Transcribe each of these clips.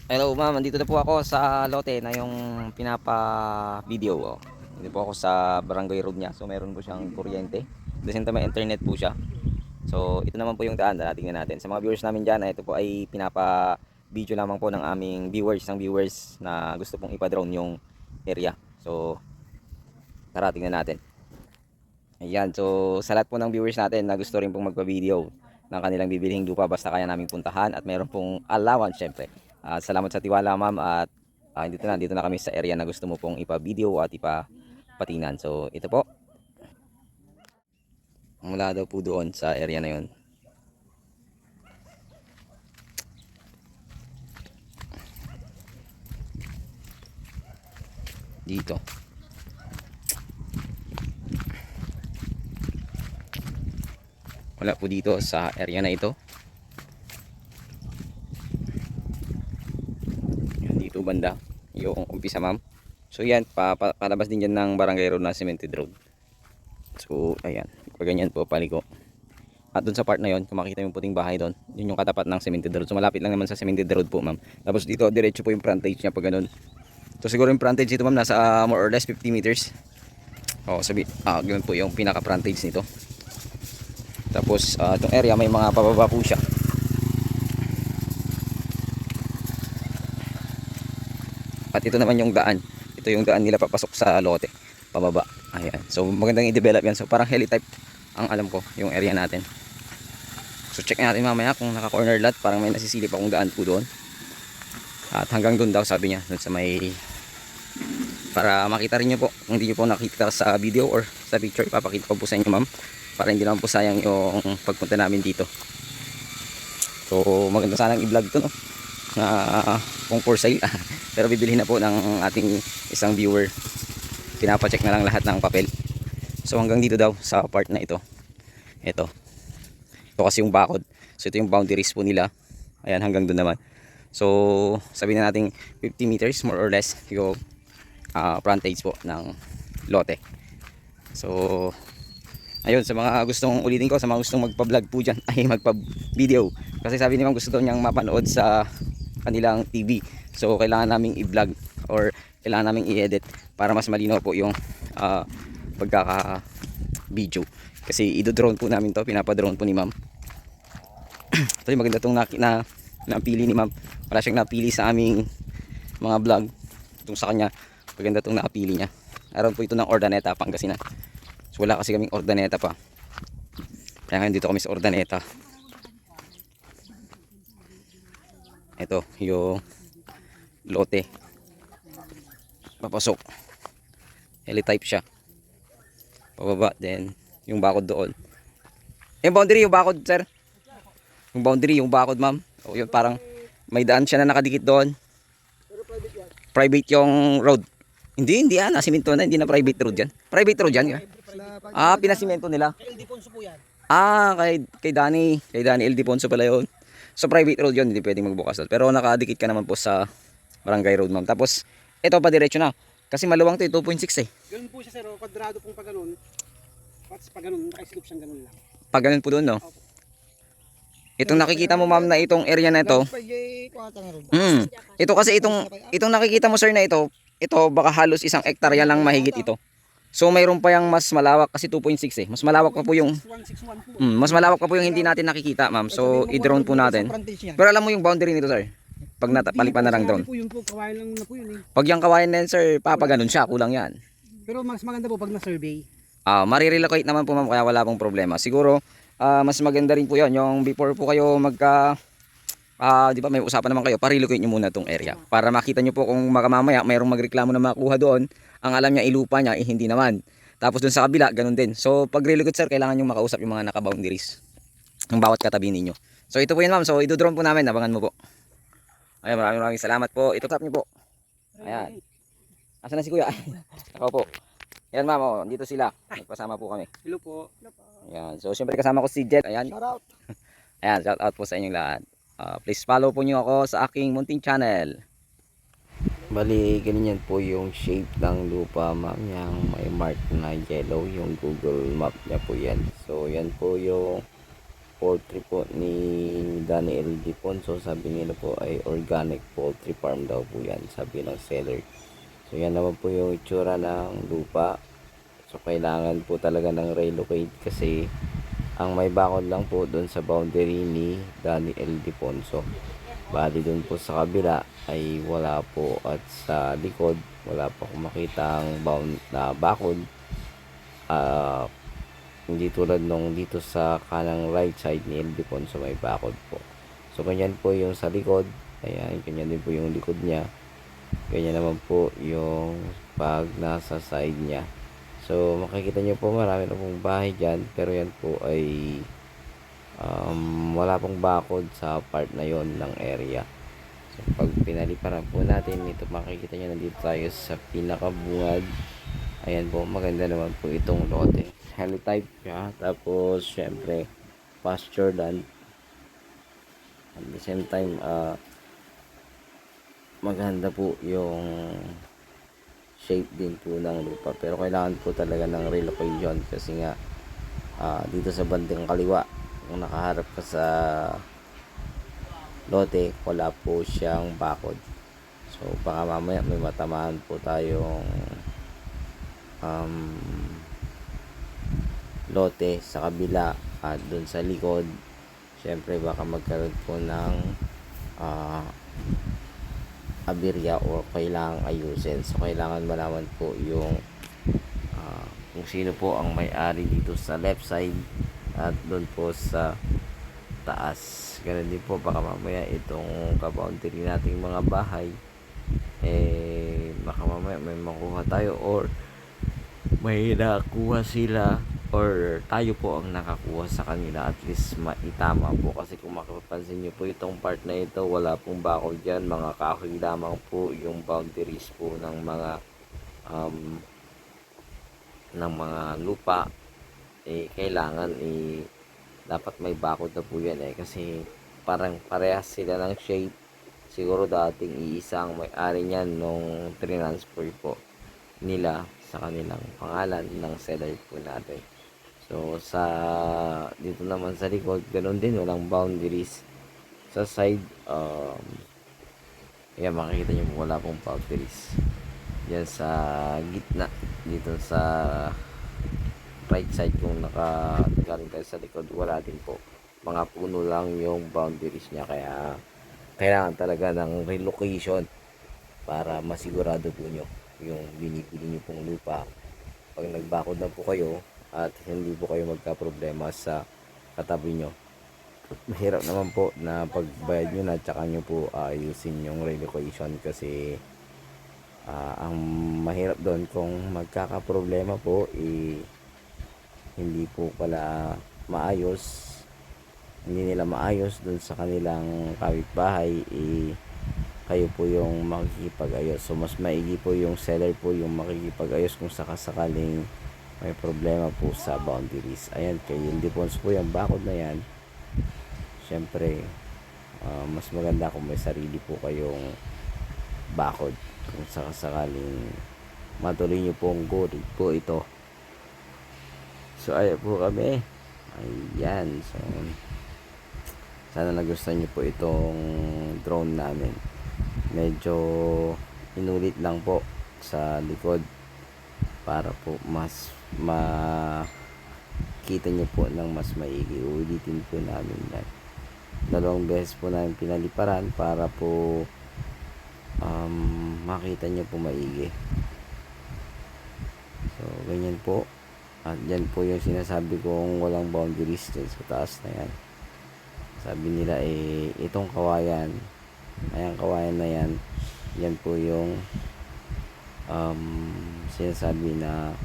Hello ma'am, andito na po ako sa lote na yung pinapa-video. Oh. Dito po ako sa Barangay Road niya. So meron po siyang kuryente. Kasi may internet po siya. So ito naman po yung daan na tingnan natin. Sa mga viewers namin dyan, ito po ay pinapa-video lamang po ng aming viewers na gusto pong ipa-drone yung area. So tara tingnan natin. Ayan, so sa lahat po ng viewers natin na gusto rin pong magpa-video ng kanilang bibilihing lupa basta kaya naming puntahan at meron pong allowance syempre. Salamat sa tiwala ma'am at dito na kami sa area na gusto mo pong ipa-video at ipa-patinan. So ito po, mula daw po doon sa area na yon. Dito. Wala po dito sa area na ito. Yan, dito banda yung umpisa ma'am. So yan, palabas din dyan ng Barangay Road na Cemented Road. So ayan, pag ganyan po paliko. At doon sa part na yon, kung makita yung puting bahay doon, yun yung katapat ng Cemented Road. So malapit lang naman sa Cemented Road po ma'am. Tapos dito diretso po yung frontage niya pag ganun. So siguro yung frontage dito ma'am nasa more or less 50 meters. Ganun po yung pinaka frontage nito. Tapos itong area may mga pababa po siya. At ito naman yung daan. Ito yung daan nila papasok sa lote. Pababa. Ayan. So magandang i-develop yan. So parang heli type ang alam ko yung area natin. So check natin mamaya kung naka-corner lot. Parang may nasisilip akong daan po doon. At hanggang doon daw sabi niya. Doon sa may... Para makita rin nyo po. Kung hindi nyo po nakita sa video or sa picture, ipapakita ko po sa inyo ma'am. Para hindi naman po sayang yung pagpunta namin dito. So maganda sanang i-vlog to no. Na kung for sale. Pero bibilhin na po ng ating isang viewer. Pinapacheck na lang lahat ng papel. So hanggang dito daw sa part na ito. Ito kasi yung bakod. So ito yung boundaries po nila. Ayan hanggang doon naman. So sabihin na natin 50 meters more or less yung frontage po ng lote. So ayun, sa mga gustong ulitin ko, sa mga gustong magpa-vlog po dyan, ay magpa-video. Kasi sabi ni ma'am gusto daw niyang mapanood sa kanilang TV. So kailangan naming i-vlog or kailangan naming i-edit para mas malinaw po yung pagkaka-video. Kasi i-drone po namin to, pinapa-drone po ni ma'am. Actually maganda itong napili ni ma'am. Wala siyang napili sa aming mga vlog. Itong sa kanya, maganda itong napili niya. Aron po ito ng Ordaneta, Pangasinan. So wala kasi kaming Ordaneta pa. Kaya ngayon dito kami sa Ordaneta. Ito yung lote. Papasok. Heli type siya. Pababa then yung bakod doon. Yung boundary, yung bakod sir. Yung boundary, yung bakod ma'am. O yun parang may daan siya na nakadikit doon. Private yung road. Hindi nasiminto na, hindi na private road yan. Private road yan. Pinasimento nila. Kay Ildefonso po yan. Kay Danny Ildefonso pala yun. So private road yun, hindi pwedeng magbukas. Pero nakadikit ka naman po sa Barangay Road ma'am. Tapos ito pa diretso na. Kasi maluwang to 2.6 eh. Ganun po siya sir, kwadrado pong pag ganun. Tapos pag ganun, nakaislope siyang ganun lang. Pag ganun po doon no. Itong nakikita mo ma'am na itong area na ito. Ito kasi itong nakikita mo sir na ito baka halos 1 hektarya lang mahigit ito. So mayroon pa yang mas malawak kasi 2.6 eh. Mas malawak pa po yung 161 po. mas malawak pa po yung hindi natin nakikita ma'am. So i-drone po natin. Pero alam mo yung boundary nito sir. Pag palipan na lang drone. Yun po, kawayan lang na po yun eh. Pag yung kawayan na yan sir, papaganon siya, kulang yan. Pero mas maganda po pag na-survey. Marirelocate naman po ma'am kaya wala pong problema. Siguro mas maganda rin po yun. Yung before po kayo di ba may usapan naman kayo, pa-relocate nyo muna tong area. Para makita nyo po kung makamamaya mayroong magreklamo na makuha doon. Ang alam niya ilupa niya, hindi naman. Tapos doon sa kabila, ganun din. So pag relocate sir, kailangan nyo makausap yung mga naka-boundaries. Yung bawat katabi ninyo. So ito po yun ma'am. So idodrone po namin, abangan mo po. Ayan, maraming salamat po. Ito tap nyo po. Ayan. Asan na si kuya? Ako po. Ayan ma'am, dito sila. Nagpasama po kami. Hello po. Ayan. So siyempre kasama ko si Jet. Ayan. Shout out. Ayan, shout out po sa inyong lahat. Please follow po nyo ako sa aking munting channel. Bali, ganyan po yung shape ng lupa ma'am. Yung may mark na yellow. Yung Google map niya po yan. So yan po yung poultry po ni Daniel Diponso. Sabi nila po ay organic poultry farm daw po yan, sabi ng seller. So yan naman po yung itsura ng lupa. So kailangan po talaga ng relocate kasi ang may bakod lang po doon sa boundary ni Daniel Diponso. Bali doon po sa kabila ay wala po, at sa likod wala pa akong makitang bound na bakod. Hindi tulad nung dito sa kanang right side ni El Diponso may bakod po. So ganyan po yung sa likod. Ayan, ganyan din po yung likod niya. Ganyan naman po yung pag nasa side niya. So makikita nyo po marami na pong bahay dyan, pero yan po ay wala pong bakod sa part na yon ng area. So pag pinaliparan po natin ito, makikita nyo nandito tayo sa pinakabungad. Ayan po, maganda naman po itong lote. Heli-type siya, tapos syempre pasture land. At the same time maganda po yung shape din po ng lupa, pero kailangan po talaga ng relocation kasi nga dito sa bandang kaliwa kung nakaharap ka sa lote, wala po siyang bakod. So baka mamaya may matamaan po tayong lote sa kabila at dun sa likod. Syempre baka magkaroon po ng aberya o kailangang ayusin. So kailangan malaman po yung kung sino po ang may-ari dito sa left side at doon po sa taas. Ganun din po, baka mamaya itong kaboundary nating mga bahay baka mamaya may makuha tayo or may nakuha sila or tayo po ang nakakuha sa kanila. At least maitama po, kasi kung mapapansin nyo po itong part na ito, wala pong bakod dyan, mga kahoy lamang po yung boundaries po ng mga lupa. Kailangan dapat may bakod na po yan kasi parang parehas sila ng shape. Siguro dating iisang may-ari niyan nung transfer po nila sa kanilang pangalan ng seller po natin. So sa dito naman sa likod, ganoon din, walang boundaries. Sa side ayan, makikita nyo wala pong boundaries. Yan sa gitna, dito sa right side kung nakagaling tayo sa likod, wala din po. Mga puno lang yung boundaries niya, kaya kailangan talaga ng relocation para masigurado po nyo yung binibili nyo pong lupa. Pag nagbakod na po kayo at hindi po kayo magka-problema sa katabi nyo, mahirap naman po na pagbayad nyo na tsaka nyo po ayusin yung relocation. Kasi ang mahirap doon kung magkakaproblema po hindi po pala maayos, hindi nila maayos doon sa kanilang kapitbahay, kayo po yung makikipag-ayos. So mas maigi po yung seller po yung makikipag-ayos kung sakasakaling may problema po sa boundaries. Ayan, kay Ildefonso po yung bakod na yan. Syempre mas maganda kung may sarili po kayong bakod kung sakasakaling matuloy nyo pong goal po ito. So ayan po kami. Ayan, so sana nagustuhan nyo po itong drone namin. Medyo inulit lang po sa likod para po mas makita nyo po ng mas maigi. Ulitin po namin yan. 2 beses po namin pinaliparan para po makita nyo po maigi. So ganyan po. At yan po yung sinasabi kong walang boundaries dyan sa taas na yan. Sabi nila itong kawayan, ayan, kawayan na yan, yan po yung sinasabi na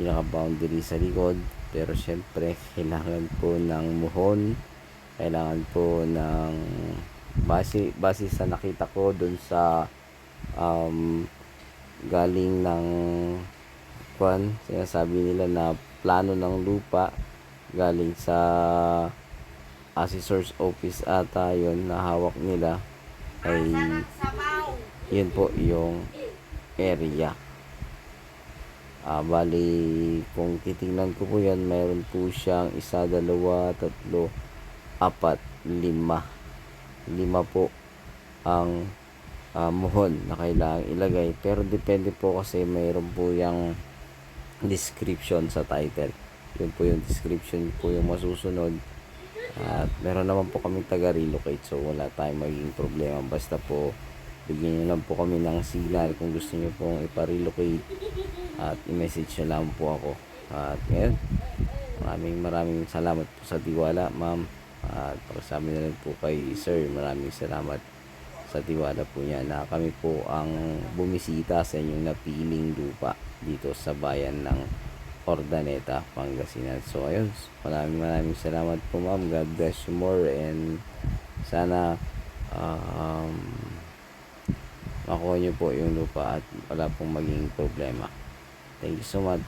pinaka boundary sa likod. Pero syempre kailangan po ng muhon, kailangan po ng base sa nakita ko dun sa galing ng sinasabi nila na plano ng lupa galing sa assessor's office ata yon na hawak nila, ay yun po yung area. Bali kung titingnan ko po yan, mayroon po siyang 1, 2, 3, 4, 5. 5 po ang muhon na kailangang ilagay. Pero depende po kasi mayroon po yung description sa title. Yun po yung description po yung masusunod. At meron naman po kami taga-relocate, so wala tayong magiging problema. Basta po bigyan nyo lang po kami ng signal kung gusto nyo pong ipa-relocate at i-message nyo lang po ako. At ngayon, maraming salamat po sa tiwala, ma'am. At pasabi na rin po kay sir, maraming salamat sa tiwala po niya na kami po ang bumisita sa inyong napiling lupa dito sa bayan ng Ordaneta, Pangasinan. So ayun, maraming salamat po, ma'am. God bless you more, and sana makuha nyo po yung lupa at wala pong maging problema. Thank you so much.